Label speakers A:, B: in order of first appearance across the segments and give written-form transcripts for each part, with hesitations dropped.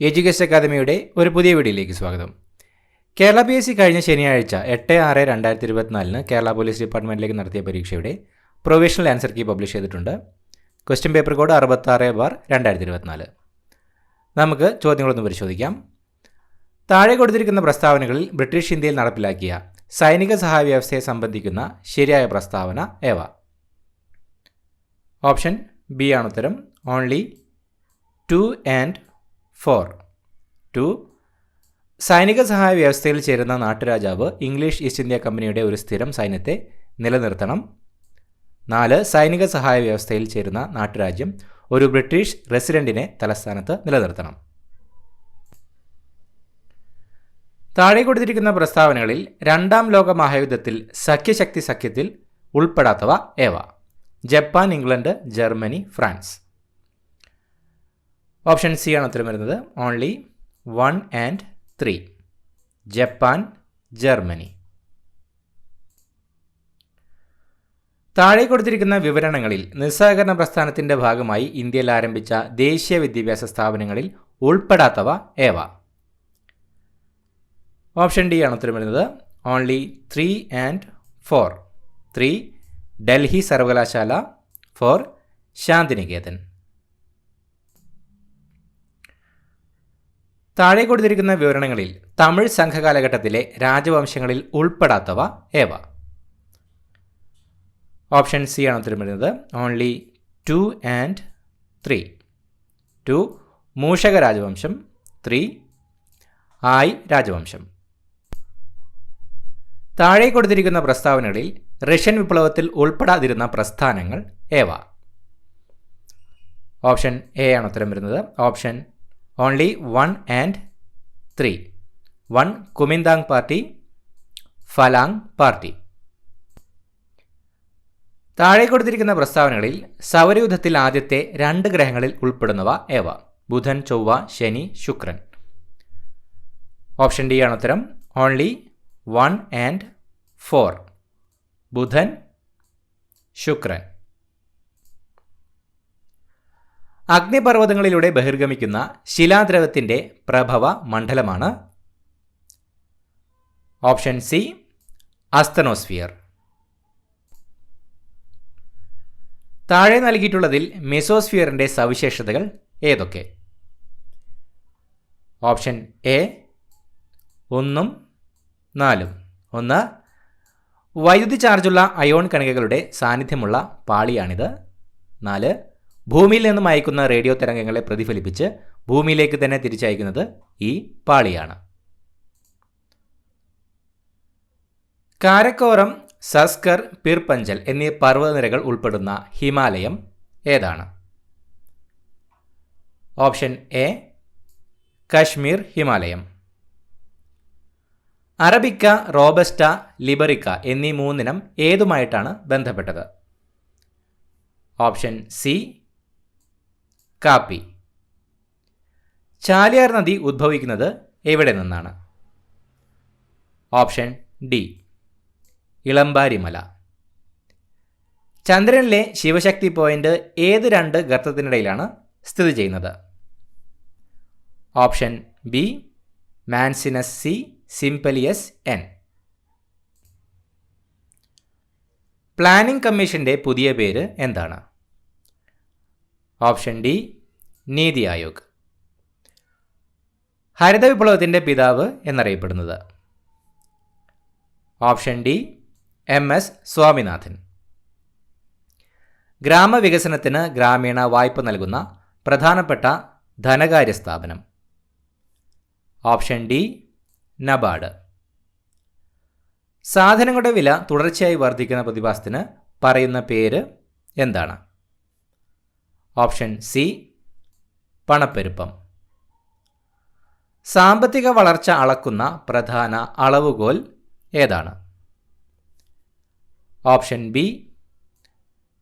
A: Education അക്കാദമിയുടെ ഒരു പുതിയ വീഡിയോയിലേക്ക് സ്വാഗതം. കേരള PSC കഴിഞ്ഞ ശനിയാഴ്ച 8/6/2024 കേരള പോലീസ് ഡിപ്പാർട്ട്മെൻറ്റിലേക്ക് നടത്തിയ പരീക്ഷയുടെ പ്രൊവിഷണൽ ആൻസർ കീ പബ്ലിഷ് ചെയ്തിട്ടുണ്ട്. Question paper code 66/2024. നമുക്ക് ചോദ്യങ്ങളൊന്ന് പരിശോധിക്കാം. താഴെ കൊടുത്തിരിക്കുന്ന പ്രസ്താവനകളിൽ ബ്രിട്ടീഷ് ഇന്ത്യയിൽ നടപ്പിലാക്കിയ സൈനിക സഹായ വ്യവസ്ഥയെ സംബന്ധിക്കുന്ന ശരിയായ പ്രസ്താവന ഏവ? ഓപ്ഷൻ ബി ആണ് ഉത്തരം. Only 2 and 4. 2. സൈനിക സഹായ വ്യവസ്ഥയിൽ ചേരുന്ന നാട്ടുരാജാവ് ഇംഗ്ലീഷ് ഈസ്റ്റ് ഇന്ത്യ കമ്പനിയുടെ ഒരു സ്ഥിരം സൈന്യത്തെ നിലനിർത്തണം. 4. സൈനിക സഹായ വ്യവസ്ഥയിൽ ചേരുന്ന നാട്ടുരാജ്യം ഒരു ബ്രിട്ടീഷ് റെസിഡന്റിനെ തലസ്ഥാനത്ത് നിലനിർത്തണം. താഴെ കൊടുത്തിരിക്കുന്ന പ്രസ്താവനകളിൽ രണ്ടാം ലോക മഹായുദ്ധത്തിൽ സഖ്യത്തിൽ ഉൾപ്പെടാത്തവ ഏവ? Japan, England, Germany, France. Option C ആണ് ഉത്തരം വരുന്നത്. Only 1 and 3. Japan, Germany. താഴെ കൊടുത്തിരിക്കുന്ന വിവരണങ്ങളിൽ നിസ്സഹകരണ പ്രസ്ഥാനത്തിൻ്റെ ഭാഗമായി ഇന്ത്യയിൽ ആരംഭിച്ച ദേശീയ വിദ്യാഭ്യാസ സ്ഥാപനങ്ങളിൽ ഉൾപ്പെടാത്തവ ഏവ? ഓപ്ഷൻ ഡി ആണ് ഉത്തരം വരുന്നത്. Only 3 and 4. 3. ഡൽഹി സർവകലാശാല. 4. ശാന്തിനികേതൻ. താഴെ കൊടുത്തിരിക്കുന്ന വിവരണങ്ങളിൽ തമിഴ് സംഘകാലഘട്ടത്തിലെ രാജവംശങ്ങളിൽ ഉൾപ്പെടാത്തവ ഏവ? ഓപ്ഷൻ സി ആണ് ഉത്തരം വരുന്നത്. Only 2 and 3. 2. മൂഷക രാജവംശം. 3. ആയ് രാജവംശം. താഴെ കൊടുത്തിരിക്കുന്ന പ്രസ്താവനകളിൽ റഷ്യൻ വിപ്ലവത്തിൽ ഉൾപ്പെടാതിരുന്ന പ്രസ്ഥാനങ്ങൾ ഏവ? ഓപ്ഷൻ എ ആണ് ഉത്തരം വരുന്നത്. Option only 1 and 3. 1. Kuomintang party. Falange party. താഴെ കൊടുത്തിരിക്കുന്ന പ്രസ്താവനകളിൽ സൗരയൂഥത്തിൽ ആദ്യത്തെ 2 ഗ്രഹങ്ങളിൽ ഉൾപ്പെടുന്നവ ഏവ? ബുധൻ, ചൊവ്വ, ശനി, ശുക്രൻ. ഓപ്ഷൻ ഡി ആണ് ഉത്തരം. Only 1 and 4. ബുധൻ, ശുക്രൻ. അഗ്നിപർവ്വതങ്ങളിലൂടെ ബഹിർഗമിക്കുന്ന ശിലാദ്രവത്തിൻ്റെ പ്രഭവ മണ്ഡലമാണ്? Option C asthenosphere. താഴെ നൽകിയിട്ടുള്ളതിൽ മെസോസ്ഫിയറിൻ്റെ സവിശേഷതകൾ ഏതൊക്കെ? ഓപ്ഷൻ എ 1 ഉം 4. 1. വൈദ്യുതി ചാർജുള്ള അയോൺ കണികകളുടെ സാന്നിധ്യമുള്ള പാളിയാണിത്. 4. ഭൂമിയിൽ നിന്നും അയക്കുന്ന റേഡിയോ തരംഗങ്ങളെ പ്രതിഫലിപ്പിച്ച് ഭൂമിയിലേക്ക് തന്നെ തിരിച്ചയക്കുന്നത് ഈ പാളിയാണ്. കാരക്കോറം, സസ്കർ, പിർപഞ്ചൽ എന്നീ പർവ്വതനിരകൾ ഉൾപ്പെടുന്ന ഹിമാലയം ഏതാണ്? ഓപ്ഷൻ എ കശ്മീർ ഹിമാലയം. അറബിക്ക, റോബസ്റ്റ, ലിബറിക്ക എന്നീ 3 ഇനം ഏതുമായിട്ടാണ് ബന്ധപ്പെട്ടത്? ഓപ്ഷൻ സി കാപ്പി. ചാലിയാർ നദി ഉദ്ഭവിക്കുന്നത് എവിടെ നിന്നാണ്? Option D Ilamparimala. ചന്ദ്രനിലെ ശിവശക്തി പോയിന്റ് ഏത് 2 ഗർത്തത്തിനിടയിലാണ് സ്ഥിതി ചെയ്യുന്നത്? Option B Manzinus C, Simpelius N. Planning കമ്മീഷന്റെ പുതിയ പേര് എന്താണ്? Option D NITI Aayog. ഹരിത വിപ്ലവത്തിൻ്റെ പിതാവ് എന്നറിയപ്പെടുന്നത്? Option D MS Swaminathan. ഗ്രാമവികസനത്തിന് ഗ്രാമീണ വായ്പ നൽകുന്ന പ്രധാനപ്പെട്ട ധനകാര്യ സ്ഥാപനം? Option D NABARD. സാധനങ്ങളുടെ വില തുടർച്ചയായി വർദ്ധിക്കുന്ന പ്രതിഭാസത്തിന് പറയുന്ന പേര് എന്താണ്? ഓപ്ഷൻ സി പണപ്പെരുപ്പം. സാമ്പത്തിക വളർച്ച അളക്കുന്ന പ്രധാന അളവുകോൽ ഏതാണ്? Option B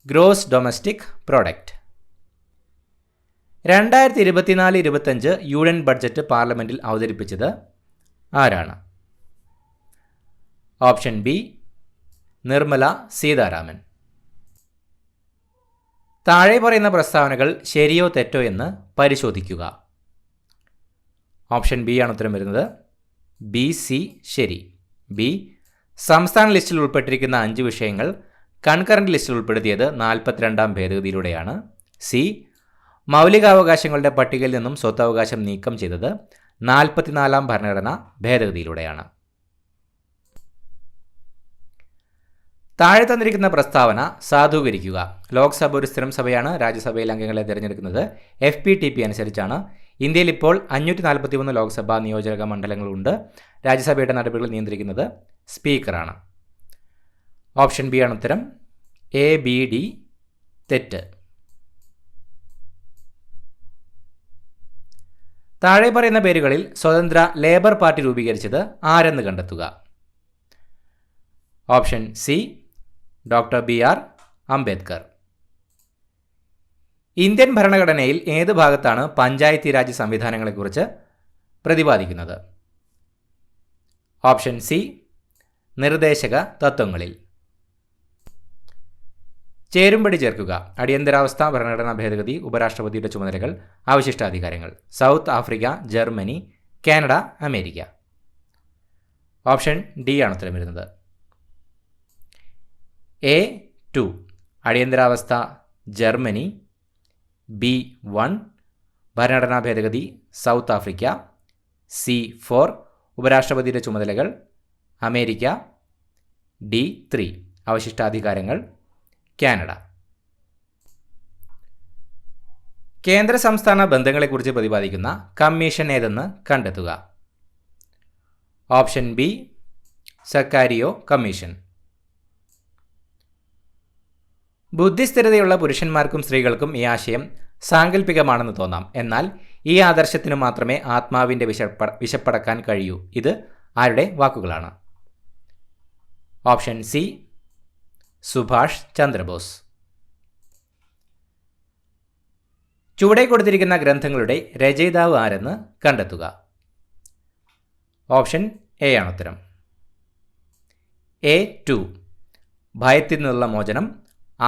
A: gross domestic product. 2024-25 union budget പാർലമെൻറ്റിൽ അവതരിപ്പിച്ചത് ആരാണ്? Option B Nirmala Sitharaman. താഴെ പറയുന്ന പ്രസ്താവനകൾ ശരിയോ തെറ്റോ എന്ന് പരിശോധിക്കുക. ഓപ്ഷൻ ബി ആണ് ഉത്തരം വരുന്നത്. ബി, സി ശരി. ബി, സംസ്ഥാന ലിസ്റ്റിൽ ഉൾപ്പെട്ടിരിക്കുന്ന 5 വിഷയങ്ങൾ കൺകറന്റ് ലിസ്റ്റിൽ ഉൾപ്പെടുത്തിയത് 42ാം ഭേദഗതിയിലൂടെയാണ്. സി, മൗലികാവകാശങ്ങളുടെ പട്ടികയിൽ നിന്നും സ്വത്തവകാശം നീക്കം ചെയ്തത് 44ാം ഭരണഘടനാ ഭേദഗതിയിലൂടെയാണ്. താഴെ തന്നിരിക്കുന്ന പ്രസ്താവന സാധൂകരിക്കുക. ലോക്സഭ ഒരു സ്ഥിരം സഭയാണ്. രാജ്യസഭയിൽ അംഗങ്ങളെ തിരഞ്ഞെടുക്കുന്നത് FPTP അനുസരിച്ചാണ്. ഇന്ത്യയിൽ ഇപ്പോൾ 543 ലോക്സഭാ നിയോജക മണ്ഡലങ്ങളുണ്ട്. രാജ്യസഭയുടെ നടപടികൾ നിയന്ത്രിക്കുന്നത് സ്പീക്കറാണ്. ഓപ്ഷൻ ബി ആണ് ഉത്തരം. A, B, D തെറ്റ്. താഴെ പറയുന്ന പേരുകളിൽ സ്വതന്ത്ര ലേബർ പാർട്ടി രൂപീകരിച്ചത് ആരെന്ന് കണ്ടെത്തുക. Option C, doctor BR Ambedkar. Indian ഭരണഘടനയിൽ ഏത് ഭാഗത്താണ് പഞ്ചായത്തി രാജ് സംവിധാനങ്ങളെക്കുറിച്ച് പ്രതിപാദിക്കുന്നത്? ഓപ്ഷൻ സി, നിർദ്ദേശക തത്വങ്ങളിൽ. ചേരുംപടി ചേർക്കുക. അടിയന്തരാവസ്ഥ, ഭരണഘടനാ ഭേദഗതി, ഉപരാഷ്ട്രപതിയുടെ ചുമതലകൾ, അവശിഷ്ടാധികാരങ്ങൾ. South Africa, Germany, Canada, America. Option D ആണ് ഉത്തരം വരുന്നത്. A2 അടിയന്തരാവസ്ഥ ജർമ്മനി, B1 ഭരണഘടനാ ഭേദഗതി സൗത്ത് ആഫ്രിക്ക, C4 ഉപരാഷ്ട്രപതിയുടെ ചുമതലകൾ അമേരിക്ക, D3 അവശിഷ്ടാധികാരങ്ങൾ കാനഡ. കേന്ദ്ര സംസ്ഥാന ബന്ധങ്ങളെക്കുറിച്ച് പ്രതിപാദിക്കുന്ന കമ്മീഷൻ ഏതെന്ന് കണ്ടെത്തുക. Option B, Sarkaria commission. ബുദ്ധിസ്ഥിരതയുള്ള പുരുഷന്മാർക്കും സ്ത്രീകൾക്കും ഈ ആശയം സാങ്കല്പികമാണെന്ന് തോന്നാം. എന്നാൽ ഈ ആദർശത്തിനു മാത്രമേ ആത്മാവിൻ്റെ വിശപ്പടക്കാൻ കഴിയൂ. ഇത് ആരുടെ വാക്കുകളാണ്? Option C, Subhash Chandrabose. ചുവടെ കൊടുത്തിരിക്കുന്ന ഗ്രന്ഥങ്ങളുടെ രചയിതാവ് ആരെന്ന് കണ്ടെത്തുക. ഓപ്ഷൻ എ ആണ് ഉത്തരം. A2 ഭയത്തിൽ നിന്നുള്ള മോചനം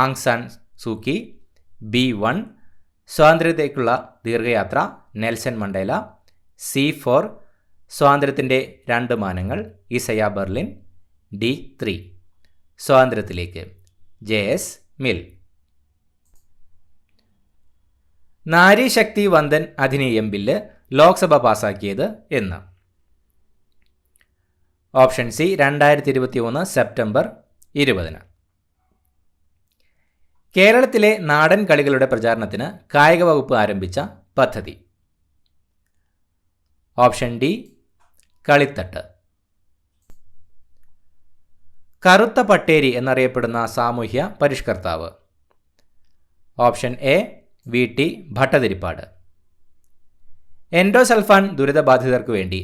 A: ആങ് സാൻ സൂക്കി, B1 സ്വാതന്ത്ര്യത്തേക്കുള്ള ദീർഘയാത്ര നെൽസൺ മണ്ടേല, C4 സ്വാതന്ത്ര്യത്തിൻ്റെ 2 മാനങ്ങൾ ഇസയ ബെർലിൻ, D3 സ്വാതന്ത്ര്യത്തിലേക്ക് JS Mill. Nari Shakti Vandan Adhiniyam bill Lok Sabha പാസാക്കിയത് എന്ന്? Option C, 2023 September 20. കേരളത്തിലെ നാടൻ കളികളുടെ പ്രചാരണത്തിന് കായിക വകുപ്പ് ആരംഭിച്ച പദ്ധതി? Option D, Kalithattu. കറുത്ത പട്ടേരി എന്നറിയപ്പെടുന്ന സാമൂഹ്യ പരിഷ്കർത്താവ്? Option A, VT Bhattathiripad. Endosulfan ദുരിതബാധിതർക്ക് വേണ്ടി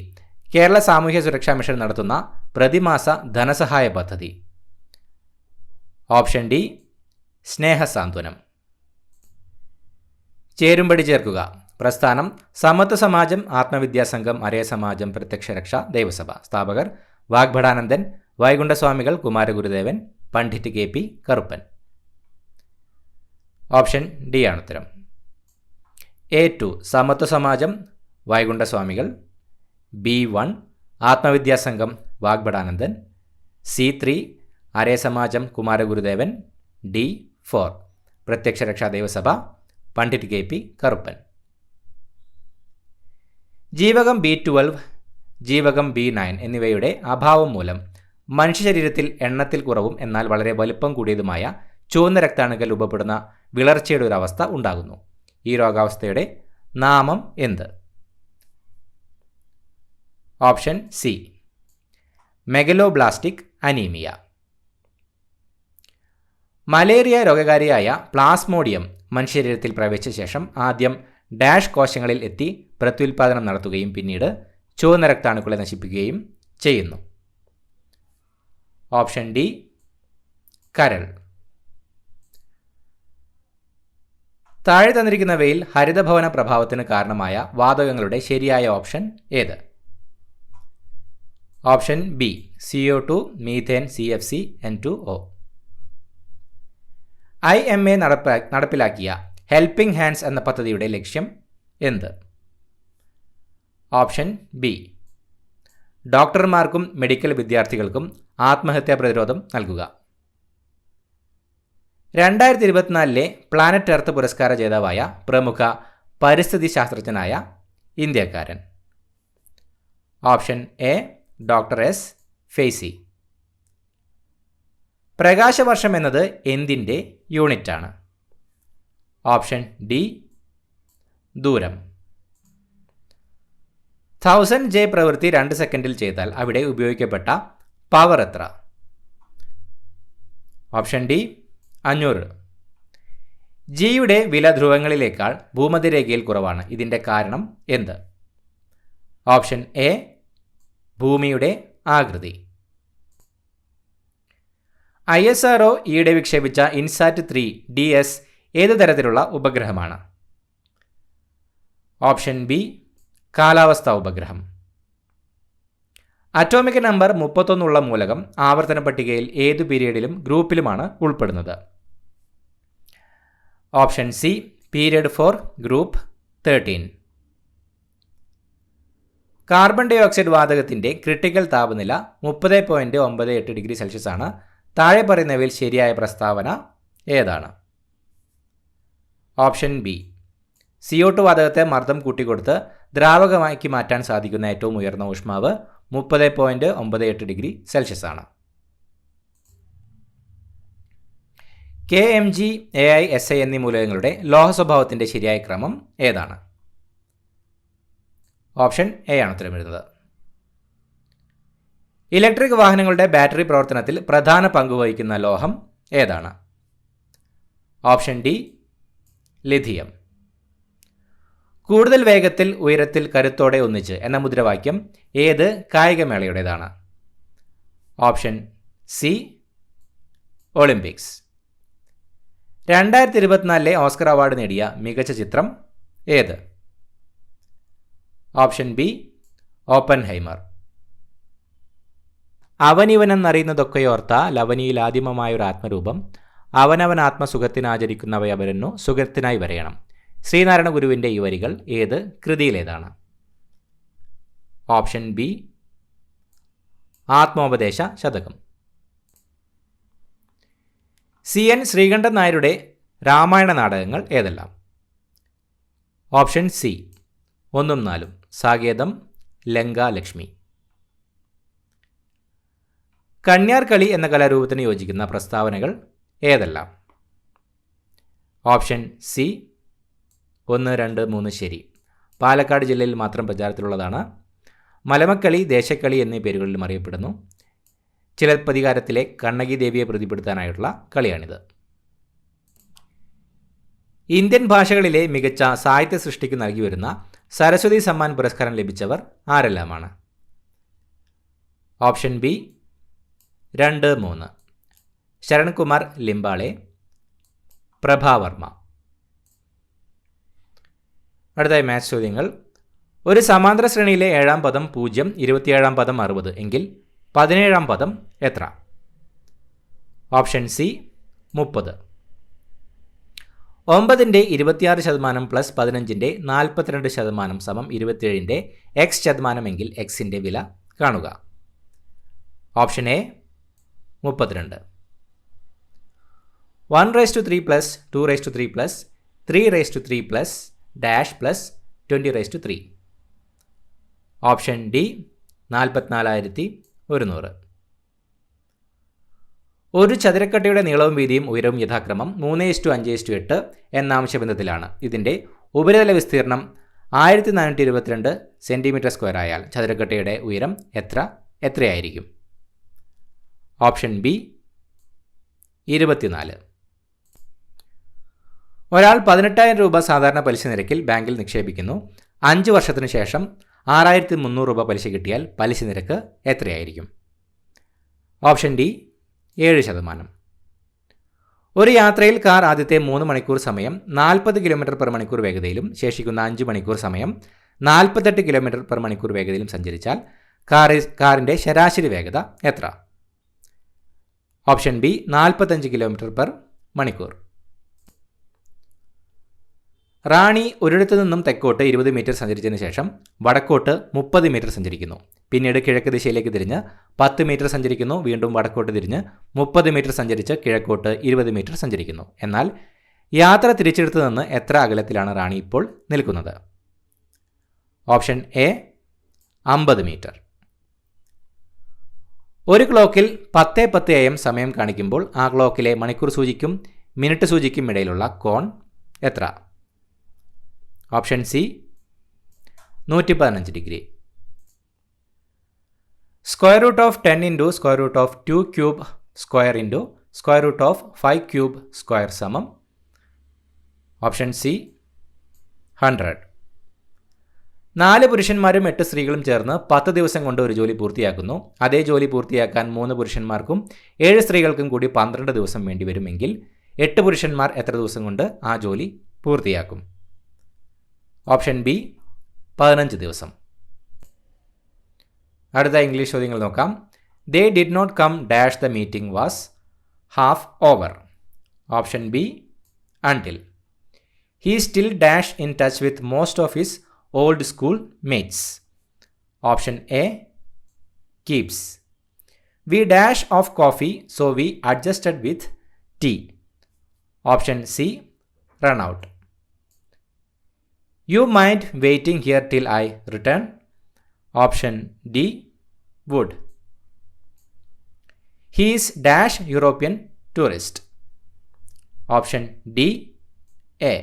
A: കേരള സാമൂഹ്യ സുരക്ഷാ മിഷൻ നടത്തുന്ന പ്രതിമാസ ധനസഹായ പദ്ധതി? Option D, സ്നേഹസാന്ത്വനം. ചേരുംപടി ചേർക്കുക. പ്രസ്ഥാനം സമത്വ സമാജം, ആത്മവിദ്യാസംഘം, അരേ സമാജം, പ്രത്യക്ഷരക്ഷ, ദൈവസഭ. സ്ഥാപകർ Vagbhatanandan, Vaikunda Swamikal, Kumara Gurudevan, Pandit KP Karuppan. Option D ആണ് ഉത്തരം. A2 സമത്വ സമാജം വൈകുണ്ഠസ്വാമികൾ, B1 ആത്മവിദ്യാസംഘം വാഗ്ഭടാനന്ദൻ, C3 അരേ സമാജം കുമാരഗുരുദേവൻ, D4 പ്രത്യക്ഷരക്ഷാ ദൈവസഭ പണ്ഡിറ്റ് KP കറുപ്പൻ. ജീവകം B12, ജീവകം B9 എന്നിവയുടെ അഭാവം മൂലം മനുഷ്യശരീരത്തിൽ എണ്ണത്തിൽ കുറവും എന്നാൽ വളരെ വലുപ്പം കൂടിയതുമായ ചുവന്ന രക്താണുക്കൾ രൂപപ്പെടുന്ന വിളർച്ചയുടെ ഒരു അവസ്ഥ ഉണ്ടാകുന്നു. ഈ രോഗാവസ്ഥയുടെ നാമം എന്ത്? Option C, megaloblastic anaemia. Malaria രോഗകാരിയായ പ്ലാസ്മോഡിയം മനുഷ്യശരീരത്തിൽ പ്രവേശിച്ച ശേഷം ആദ്യം ഡാഷ് കോശങ്ങളിൽ എത്തി പ്രത്യുൽപാദനം നടത്തുകയും പിന്നീട് ചുവന്ന രക്താണുക്കളെ നശിപ്പിക്കുകയും ചെയ്യുന്നു. ഓപ്ഷൻ ഡി, കരൾ. താഴെ തന്നിരിക്കുന്നവയിൽ ഹരിതഭവന പ്രഭാവത്തിന് കാരണമായ വാതകങ്ങളുടെ ശരിയായ ഓപ്ഷൻ ഏത്? Option B, CO2, methane, CFC, N2O. IMA നടപ്പിലാക്കിയ ഹെൽപ്പിംഗ് ഹാൻഡ്സ് എന്ന പദ്ധതിയുടെ ലക്ഷ്യം എന്ത്? Option B. ഡോക്ടർമാർക്കും മെഡിക്കൽ വിദ്യാർത്ഥികൾക്കും ആത്മഹത്യാ പ്രതിരോധം നൽകുക. 2024 പ്ലാനറ്റ് എർത്ത് പുരസ്കാര ജേതാവായ പ്രമുഖ പരിസ്ഥിതി ശാസ്ത്രജ്ഞനായ ഇന്ത്യക്കാരൻ. Option A. Doctor S. Faizi. പ്രകാശവർഷം എന്നത് എന്തിൻ്റെ യൂണിറ്റാണ്? Option D. ദൂരം. 1000 J പ്രവൃത്തി 2 സെക്കൻഡിൽ ചെയ്താൽ അവിടെ ഉപയോഗിക്കപ്പെട്ട പവർ എത്ര? Option D. 500. ജിയുടെ വില ധ്രുവങ്ങളിലേക്കാൾ ഭൂമധ്യരേഖയിൽ കുറവാണ്. ഇതിൻ്റെ കാരണം എന്ത്? Option A. ഭൂമിയുടെ ആകൃതി. ISRO ഈയിടെ വിക്ഷേപിച്ച ഇൻസാറ്റ് 3 DS ഏത് തരത്തിലുള്ള ഉപഗ്രഹമാണ്? Option B. കാലാവസ്ഥാ ഉപഗ്രഹം. അറ്റോമിക് നമ്പർ 31 ഉള്ള മൂലകം ആവർത്തന പട്ടികയിൽ ഏതു പീരിയഡിലും ഗ്രൂപ്പിലുമാണ് ഉൾപ്പെടുന്നത്? Option C. Period 4 group 13. Carbon dioxide വാതകത്തിൻ്റെ ക്രിട്ടിക്കൽ താപനില 30.98 ഡിഗ്രി സെൽഷ്യസ് ആണ്. താഴെ പറയുന്നവയിൽ ശരിയായ പ്രസ്താവന ഏതാണ്? Option B. CO2 വാതകത്തെ മർദ്ദം കൂട്ടിക്കൊടുത്ത് ദ്രാവകമാക്കി മാറ്റാൻ സാധിക്കുന്ന ഏറ്റവും ഉയർന്ന ഊഷ്മാവ് 30.98 ഡിഗ്രി സെൽഷ്യസ് ആണ്. KMg, Ai, Si എന്നീ മൂലകങ്ങളുടെ ലോഹ സ്വഭാവത്തിൻ്റെ ശരിയായ ക്രമം ഏതാണ്? ഓപ്ഷൻ എ ആണ് ഉത്തരം വരുന്നത്. ഇലക്ട്രിക് വാഹനങ്ങളുടെ ബാറ്ററി പ്രവർത്തനത്തിൽ പ്രധാന പങ്കുവഹിക്കുന്ന ലോഹം ഏതാണ്? Option D. ലിഥിയം. കൂടുതൽ വേഗത്തിൽ ഉയരത്തിൽ കരുത്തോടെ ഒന്നിച്ച് എന്ന മുദ്രാവാക്യം ഏത് കായികമേളയുടേതാണ്? Option C. Olympics. 2024 Oscar award നേടിയ മികച്ച ചിത്രം ഏത്? Option B. ഓപ്പൻഹൈമർ. അവനിവനെന്നറിയുന്നതൊക്കെയോർത്ത ലവനിയിൽ ആദിമമായൊരു ആത്മരൂപം അവനവൻ ആത്മസുഖത്തിനാചരിക്കുന്നവയവരന്നു സുഖത്തിനായി വരയണം. ശ്രീനാരായണ ഗുരുവിൻ്റെ ഈ വരികൾ ഏത് കൃതിയിലേതാണ്? Option B. ആത്മോപദേശ ശതകം. CN ശ്രീകണ്ഠൻ നായരുടെ രാമായണ നാടകങ്ങൾ ഏതെല്ലാം? Option C. 1 ഉം 4 ഉം. സാകേതം, ലങ്ക, ലക്ഷ്മി. കന്യാർ കളി എന്ന കലാരൂപത്തിന് യോജിക്കുന്ന പ്രസ്താവനകൾ ഏതെല്ലാം? Option C. 1, 2, 3 ശരി. പാലക്കാട് ജില്ലയിൽ മാത്രം പ്രചാരത്തിലുള്ളതാണ്. മലമക്കളി, ദേശക്കളി എന്നീ പേരുകളിലും അറിയപ്പെടുന്നു. ചിലപ്പതികാരത്തിലെ കണ്ണകി ദേവിയെ പ്രതിപ്പെടുത്താനായിട്ടുള്ള കളിയാണിത്. ഇന്ത്യൻ ഭാഷകളിലെ മികച്ച സാഹിത്യ സൃഷ്ടിക്ക് നൽകി വരുന്ന സരസ്വതി സമ്മാൻ പുരസ്കാരം ലഭിച്ചവർ ആരെല്ലാമാണ്? Option B. 2, 3. ശരൺകുമാർ ലിംബാളെ, പ്രഭാവർമ്മ. അടുത്തായി മാത്സ് ചോദ്യങ്ങൾ. ഒരു സമാന്തര ശ്രേണിയിലെ 7ാം പദം 0, 27ാം പദം 60 എങ്കിൽ 17ാം പദം എത്ര? Option C. 30. 9ന്റെ 26% പ്ലസ് 15ന്റെ 42% സമം 27ന്റെ x% എങ്കിൽ എക്സിൻ്റെ വില കാണുക. Option A. 32. 1/3 plus 2/3 plus 3/3 plus dash plus 20/3. Option D. 44,100. ഒരു ചതുരക്കട്ടയുടെ നീളവും വീതിയും ഉയരവും യഥാക്രമം 3:5:8 എന്ന ആംശബന്ധത്തിലാണ്. ഇതിൻ്റെ ഉപരിതല വിസ്തീർണം 1422 cm² ആയാൽ ചതുരക്കട്ടയുടെ ഉയരം എത്രയായിരിക്കും? Option B. 24. ഒരാൾ 18,000 രൂപ സാധാരണ പലിശ നിരക്കിൽ ബാങ്കിൽ നിക്ഷേപിക്കുന്നു. 5 വർഷത്തിനു ശേഷം 6,300 രൂപ പലിശ കിട്ടിയാൽ പലിശ നിരക്ക് എത്രയായിരിക്കും? Option D. 7%. ഒരു യാത്രയിൽ കാർ ആദ്യത്തെ 3 മണിക്കൂർ സമയം 40 km/മണിക്കൂർ വേഗതയിലും ശേഷിക്കുന്ന 5 മണിക്കൂർ സമയം 48 km/മണിക്കൂർ വേഗതയിലും സഞ്ചരിച്ചാൽ കാറിൻ്റെ ശരാശരി വേഗത എത്ര? Option B. 45 km/മണിക്കൂർ. റാണി ഒരിടത്തു നിന്നും തെക്കോട്ട് 20 മീറ്റർ സഞ്ചരിച്ചതിന് ശേഷം വടക്കോട്ട് 30 മീറ്റർ സഞ്ചരിക്കുന്നു. പിന്നീട് കിഴക്ക് ദിശയിലേക്ക് തിരിഞ്ഞ് 10 മീറ്റർ സഞ്ചരിക്കുന്നു. വീണ്ടും വടക്കോട്ട് തിരിഞ്ഞ് 30 മീറ്റർ സഞ്ചരിച്ച് കിഴക്കോട്ട് 20 മീറ്റർ സഞ്ചരിക്കുന്നു. എന്നാൽ യാത്ര തിരിച്ചെടുത്തു നിന്ന് എത്ര അകലത്തിലാണ് റാണി ഇപ്പോൾ നിൽക്കുന്നത്? Option A 50 metre. ഒരു ക്ലോക്കിൽ 10:10 AM സമയം കാണിക്കുമ്പോൾ ആ ക്ലോക്കിലെ മണിക്കൂർ സൂചിക്കും മിനിറ്റ് സൂചിക്കും ഇടയിലുള്ള കോൺ എത്ര? Option C 115 degree. Square root of 10 into square root of 2 cube square into square root of 5 cube square സമം? Option C 100. 4 പുരുഷന്മാരും 8 സ്ത്രീകളും ചേർന്ന് 10 ദിവസം കൊണ്ട് ഒരു ജോലി പൂർത്തിയാക്കുന്നു. അതേ ജോലി പൂർത്തിയാക്കാൻ 3 പുരുഷന്മാർക്കും 7 സ്ത്രീകൾക്കും കൂടി 12 ദിവസം വേണ്ടിവരുമെങ്കിൽ 8 പുരുഷന്മാർ എത്ര ദിവസം കൊണ്ട് ആ ജോലി പൂർത്തിയാക്കും? ഓപ്ഷൻ ബി 15 ദിവസം. അടുത്ത ഇംഗ്ലീഷ് ചോദ്യങ്ങൾ നോക്കാം. They did not come dash the meeting was half over. Option B until. He still dash in touch with most of his old school mates. Option A keeps. We dash off coffee so we adjusted with tea. Option C run out. You mind waiting here till I return? Option D would. He is dash European tourist. Option D A.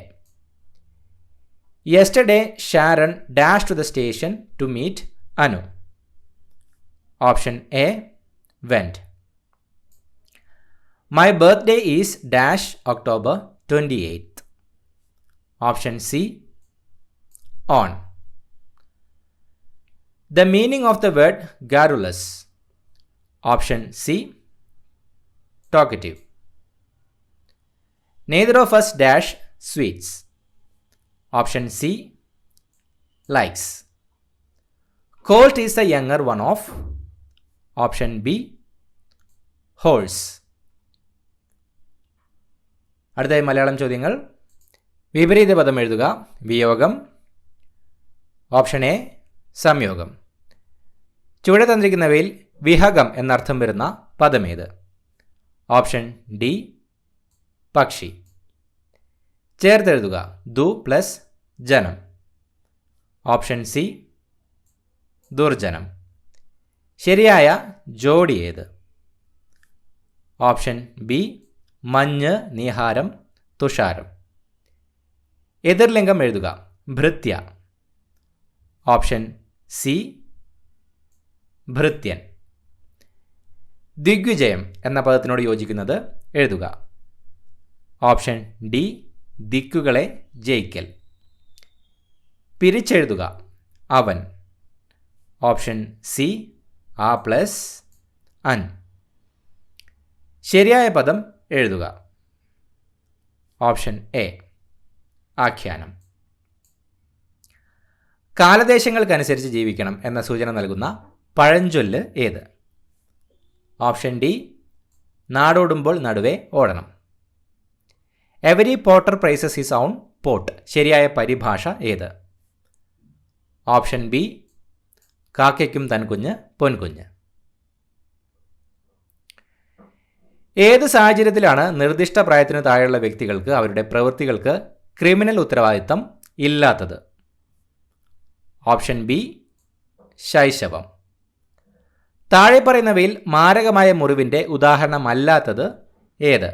A: Yesterday, Sharon dashed to the station to meet Anu. Option A went. My birthday is dash October 28th. Option C on. The meaning of the word garrulous. Option C talkative. Neither of us dash sweets. Option C likes. Colt is the younger one of? Option B horse. അടുത്തതായി മലയാളം ചോദ്യങ്ങൾ. വിപരീത പദം എഴുതുക. വിയോഗം. Option A സംയോഗം. ചുവടെ തന്നിരിക്കുന്നവയിൽ വിഹകം എന്നർത്ഥം വരുന്ന പദമേത്? ഓപ്ഷൻ ഡി പക്ഷി. ചേർത്തെഴുതുക. ദു പ്ലസ് ജനം. ഓപ്ഷൻ സി ദുർജനം. ശരിയായ ജോഡി ഏത്? ഓപ്ഷൻ ബി മഞ്ഞ്, നീഹാരം, തുഷാരം. എതിർലിംഗം എഴുതുക. ഭൃത്യ. Option C ഭൃത്യൻ. ദിഗ്വിജയം എന്ന പദത്തിനോട് യോജിക്കുന്നത് എഴുതുക. ഓപ്ഷൻ ഡി ദിക്കുകളെ ജയിക്കൽ. പിരിച്ചെഴുതുക. അവൻ. ഓപ്ഷൻ സി ആ പ്ലസ് അൻ. ശരിയായ പദം എഴുതുക. ഓപ്ഷൻ എ ആഖ്യാനം. കാലദേശങ്ങൾക്കനുസരിച്ച് ജീവിക്കണം എന്ന സൂചന നൽകുന്ന പഴഞ്ചൊല്ല് ഏത്? ഓപ്ഷൻ ഡി നാടോടുമ്പോൾ നടുവേ ഓടണം. Every potter praises his own pot. ശരിയായ പരിഭാഷ ഏത്? ഓപ്ഷൻ ബി കാക്കയ്ക്കും തൻകുഞ്ഞ് പൊൻകുഞ്ഞ്. ഏത് സാഹചര്യത്തിലാണ് നിർദ്ദിഷ്ട പ്രായത്തിന് താഴെയുള്ള വ്യക്തികൾക്ക് അവരുടെ പ്രവൃത്തികൾക്ക് ക്രിമിനൽ ഉത്തരവാദിത്തം ഇല്ലാത്തത്? ഓപ്ഷൻ ബി ശൈശവം. താഴെ പറയുന്നവയിൽ മാരകമായ മുറിവിൻ്റെ ഉദാഹരണമല്ലാത്തത് ഏത്?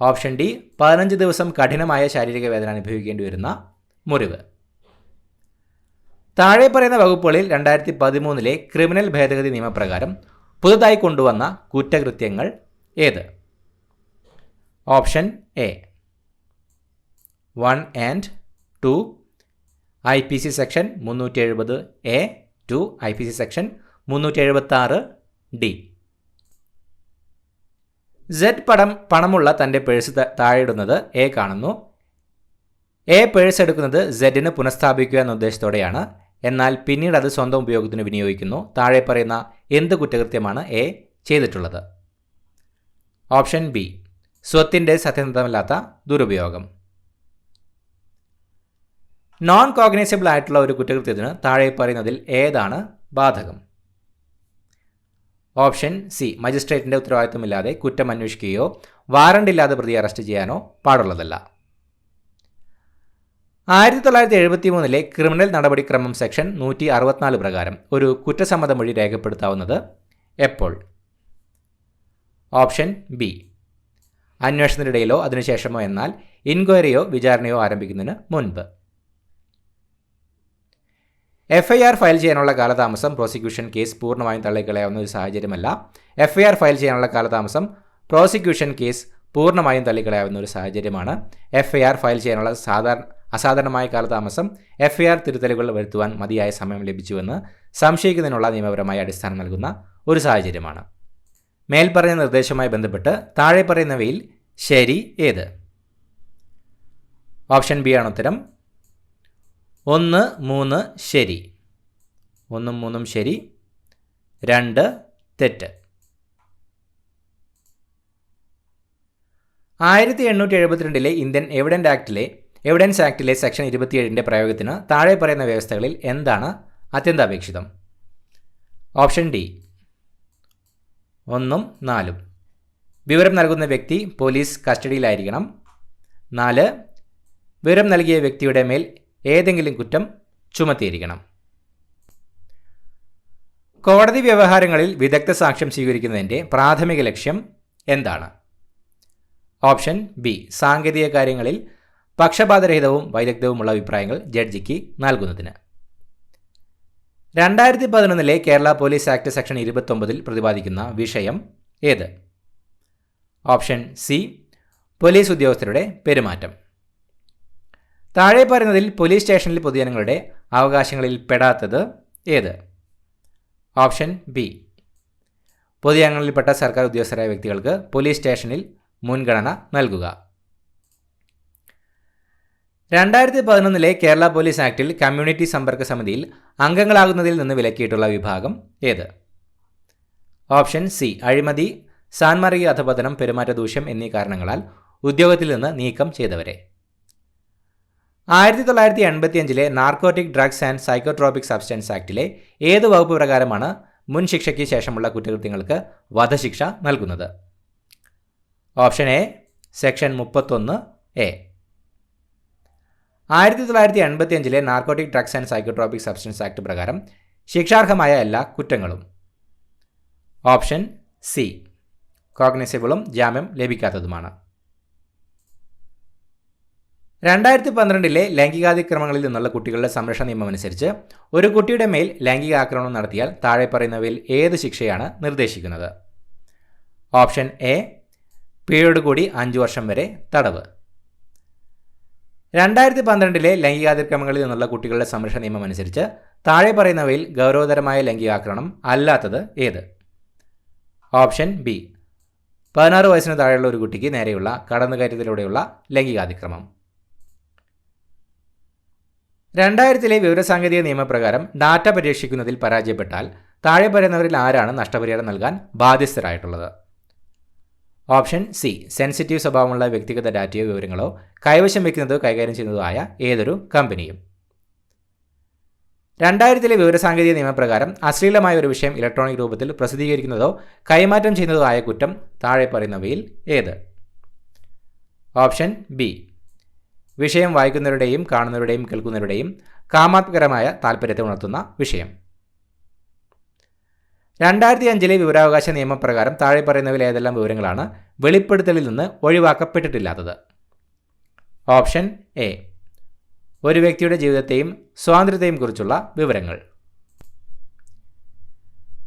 A: ഓപ്ഷൻ ഡി 15 ദിവസം കഠിനമായ ശാരീരിക വേദന അനുഭവിക്കേണ്ടി വരുന്ന മുറിവ്. താഴെ പറയുന്ന വകുപ്പുകളിൽ 2013 ക്രിമിനൽ ഭേദഗതി നിയമപ്രകാരം പുതുതായി കൊണ്ടുവന്ന കുറ്റകൃത്യങ്ങൾ ഏത്? Option A 1 and 2 IPC section 370A 2 IPC section 376D. Z പണമുള്ള തൻ്റെ പേഴ്സ് താഴെയിടുന്നത് എ കാണുന്നു. എ പേഴ്സ് എടുക്കുന്നത് സെഡിന് പുനഃസ്ഥാപിക്കുക എന്ന ഉദ്ദേശത്തോടെയാണ്. എന്നാൽ പിന്നീട് അത് സ്വന്തം ഉപയോഗത്തിന് വിനിയോഗിക്കുന്നു. താഴെ പറയുന്ന എന്ത് കുറ്റകൃത്യമാണ് എ ചെയ്തിട്ടുള്ളത്? ഓപ്ഷൻ ബി സ്വത്തിൻ്റെ സത്യസന്ധമല്ലാത്ത ദുരുപയോഗം. നോൺ കോഗ്നൈസബിൾ ആയിട്ടുള്ള ഒരു കുറ്റകൃത്യത്തിന് താഴെ പറയുന്നതിൽ ഏതാണ് ബാധകം? ഓപ്ഷൻ സി, മജിസ്ട്രേറ്റിൻ്റെ ഉത്തരവാദിത്തമില്ലാതെ കുറ്റം അന്വേഷിക്കുകയോ വാറണ്ട് ഇല്ലാതെ പ്രതിയെ അറസ്റ്റ് ചെയ്യാനോ പാടുള്ളതല്ല. 1973 ക്രിമിനൽ നടപടിക്രമം സെക്ഷൻ 164 പ്രകാരം ഒരു കുറ്റസമ്മത മൊഴി രേഖപ്പെടുത്താവുന്നത് എപ്പോൾ? ഓപ്ഷൻ ബി, അന്വേഷണത്തിനിടയിലോ അതിനുശേഷമോ, എന്നാൽ ഇൻക്വയറിയോ വിചാരണയോ ആരംഭിക്കുന്നതിന് മുൻപ്. FIR ഫയൽ ചെയ്യാനുള്ള കാലതാമസം പ്രോസിക്യൂഷൻ കേസ് പൂർണ്ണമായും തള്ളിക്കളയാവുന്ന ഒരു സാഹചര്യമല്ല. FIR ഫയൽ ചെയ്യാനുള്ള കാലതാമസം പ്രോസിക്യൂഷൻ കേസ് പൂർണ്ണമായും തള്ളിക്കളയാവുന്ന ഒരു സാഹചര്യമാണ്. FIR ഫയൽ ചെയ്യാനുള്ള അസാധാരണമായ കാലതാമസം FIR തിരുത്തലുകൾ വരുത്തുവാൻ മതിയായ സമയം ലഭിച്ചുവെന്ന് സംശയിക്കുന്നതിനുള്ള നിയമപരമായ അടിസ്ഥാനം നൽകുന്ന ഒരു സാഹചര്യമാണ്. മേൽപ്പറഞ്ഞ നിർദ്ദേശവുമായി ബന്ധപ്പെട്ട് താഴെ പറയുന്നവയിൽ ശരി ഏത്? ഓപ്ഷൻ ബി ആണ് ഉത്തരം. 1, 3 ശരി, 1, 3 ശരി, 2 തെറ്റ്. 1872 ഇന്ത്യൻ എവിഡൻസ് ആക്ടിലെ സെക്ഷൻ 27 പ്രയോഗത്തിന് താഴെ പറയുന്ന വ്യവസ്ഥകളിൽ എന്താണ് അത്യന്താപേക്ഷിതം? Option D 1, 4. വിവരം നൽകുന്ന വ്യക്തി പോലീസ് കസ്റ്റഡിയിലായിരിക്കണം. 4. വിവരം നൽകിയ വ്യക്തിയുടെ മേൽ ഏതെങ്കിലും കുറ്റം ചുമത്തിയിരിക്കണം. കോടതി വ്യവഹാരങ്ങളിൽ വിദഗ്ധ സാക്ഷ്യം സ്വീകരിക്കുന്നതിൻ്റെ പ്രാഥമിക ലക്ഷ്യം എന്താണ്? ഓപ്ഷൻ ബി, സാങ്കേതിക കാര്യങ്ങളിൽ പക്ഷപാതരഹിതവും വൈദഗ്ധ്യവുമുള്ള അഭിപ്രായങ്ങൾ ജഡ്ജിക്ക് നൽകുന്നതിന്. 2011 കേരള പോലീസ് ആക്ട് സെക്ഷൻ 29 പ്രതിപാദിക്കുന്ന വിഷയം ഏത്? ഓപ്ഷൻ സി, പോലീസ് ഉദ്യോഗസ്ഥരുടെ പെരുമാറ്റം. താഴെ പറയുന്നതിൽ പോലീസ് സ്റ്റേഷനിൽ പൊതുജനങ്ങളുടെ അവകാശങ്ങളിൽ പെടാത്തത് ഏത്? ഓപ്ഷൻ ബി, പൊതുജനങ്ങളിൽപ്പെട്ട സർക്കാർ ഉദ്യോഗസ്ഥരായ വ്യക്തികൾക്ക് പോലീസ് സ്റ്റേഷനിൽ മുൻഗണന നൽകുക. 2011 കേരള പോലീസ് ആക്ടിൽ കമ്മ്യൂണിറ്റി സമ്പർക്ക സമിതിയിൽ അംഗങ്ങളാകുന്നതിൽ നിന്ന് വിലക്കിയിട്ടുള്ള വിഭാഗം ഏത്? ഓപ്ഷൻ സി, അഴിമതി, സാൻമാർഗിക അധപതനം, പെരുമാറ്റ ദൂഷ്യം എന്നീ കാരണങ്ങളാൽ ഉദ്യോഗത്തിൽ നിന്ന് നീക്കം ചെയ്തവരെ. 1985 narcotic drugs and psychotropic substance ആക്ടിലെ ഏത് വകുപ്പ് പ്രകാരമാണ് മുൻ ശിക്ഷയ്ക്ക് ശേഷമുള്ള കുറ്റകൃത്യങ്ങൾക്ക് വധശിക്ഷ നൽകുന്നത്? Option A, section 31A. 1985 narcotic drugs and psychotropic substance act പ്രകാരം ശിക്ഷാർഹമായ എല്ലാ കുറ്റങ്ങളും. ഓപ്ഷൻ സി, കോഗ്നിസബിളും ജാമ്യം ലഭിക്കാത്തതുമാണ്. 2012 ലൈംഗികാതിക്രമങ്ങളിൽ നിന്നുള്ള കുട്ടികളുടെ സംരക്ഷണ നിയമം അനുസരിച്ച് ഒരു കുട്ടിയുടെ മേൽ ലൈംഗികാക്രമണം നടത്തിയാൽ താഴെ പറയുന്നവയിൽ ഏത് ശിക്ഷയാണ് നിർദ്ദേശിക്കുന്നത്? ഓപ്ഷൻ എ, പിഴയോട് കൂടി 5 വർഷം വരെ തടവ്. 2012 ലൈംഗികാതിക്രമങ്ങളിൽ നിന്നുള്ള കുട്ടികളുടെ സംരക്ഷണ നിയമം അനുസരിച്ച് താഴെ പറയുന്നവയിൽ ഗൗരവതരമായ ലൈംഗികാക്രമണം അല്ലാത്തത് ഏത്? ഓപ്ഷൻ ബി, 16 വയസ്സിന് താഴെയുള്ള ഒരു കുട്ടിക്ക് നേരെയുള്ള കടന്നുകയറ്റത്തിലൂടെയുള്ള ലൈംഗികാതിക്രമം. 2000 വിവരസാങ്കേതിക നിയമപ്രകാരം ഡാറ്റ പരീക്ഷിക്കുന്നതിൽ പരാജയപ്പെട്ടാൽ താഴെ പറയുന്നവരിൽ ആരാണ് നഷ്ടപരിഹാരം നൽകാൻ ബാധ്യസ്ഥരായിട്ടുള്ളത്? ഓപ്ഷൻ സി, സെൻസിറ്റീവ് സ്വഭാവമുള്ള വ്യക്തിഗത ഡാറ്റയോ വിവരങ്ങളോ കൈവശം വയ്ക്കുന്നതോ കൈകാര്യം ചെയ്യുന്നതോ ആയ ഏതൊരു കമ്പനിയും. 2000 വിവരസാങ്കേതിക നിയമപ്രകാരം അശ്ലീലമായ ഒരു വിഷയം ഇലക്ട്രോണിക് രൂപത്തിൽ പ്രസിദ്ധീകരിക്കുന്നതോ കൈമാറ്റം ചെയ്യുന്നതോ ആയ കുറ്റം താഴെ പറയുന്നവയിൽ ഏത്? ഓപ്ഷൻ ബി, വിഷയം വായിക്കുന്നവരുടെയും കാണുന്നവരുടെയും കേൾക്കുന്നവരുടെയും കാമാത്മകരമായ താൽപ്പര്യത്തെ ഉണർത്തുന്ന വിഷയം. 2005 വിവരാവകാശ നിയമപ്രകാരം താഴെ പറയുന്നവയിൽ ഏതെല്ലാം വിവരങ്ങളാണ് വെളിപ്പെടുത്തലിൽ നിന്ന് ഒഴിവാക്കപ്പെട്ടിട്ടില്ലാത്തത്? ഓപ്ഷൻ എ, ഒരു വ്യക്തിയുടെ ജീവിതത്തെയും സ്വാതന്ത്ര്യത്തെയും കുറിച്ചുള്ള വിവരങ്ങൾ.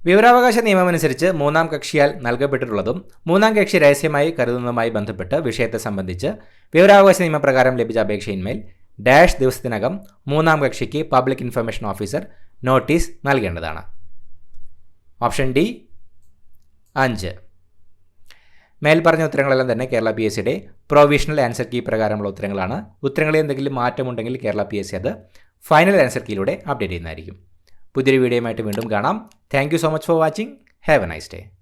A: വിവരാവകാശ നിയമമനുസരിച്ച് മൂന്നാം കക്ഷിയാൽ നൽകപ്പെട്ടിട്ടുള്ളതും മൂന്നാം കക്ഷി രഹസ്യമായി കരുതുന്നതുമായി ബന്ധപ്പെട്ട് വിഷയത്തെ സംബന്ധിച്ച് വിവരാവകാശ നിയമപ്രകാരം ലഭിച്ച അപേക്ഷയിന്മേൽ ഡാഷ് ദിവസത്തിനകം മൂന്നാം കക്ഷിക്ക് പബ്ലിക് ഇൻഫർമേഷൻ ഓഫീസർ നോട്ടീസ് നൽകേണ്ടതാണ്. Option D 5. മേൽപ്പറഞ്ഞ ഉത്തരങ്ങളെല്ലാം തന്നെ കേരള PSCയുടെ പ്രൊവിഷണൽ ആൻസർ കീ പ്രകാരമുള്ള ഉത്തരങ്ങളാണ്. ഉത്തരങ്ങളിൽ എന്തെങ്കിലും മാറ്റമുണ്ടെങ്കിൽ കേരള PSC അത് ഫൈനൽ ആൻസർ കീയിലൂടെ അപ്ഡേറ്റ് ചെയ്യുന്നതായിരിക്കും. പുതിയൊരു വീഡിയോയുമായിട്ട് വീണ്ടും കാണാം. Thank you so much for watching. Have A nice day.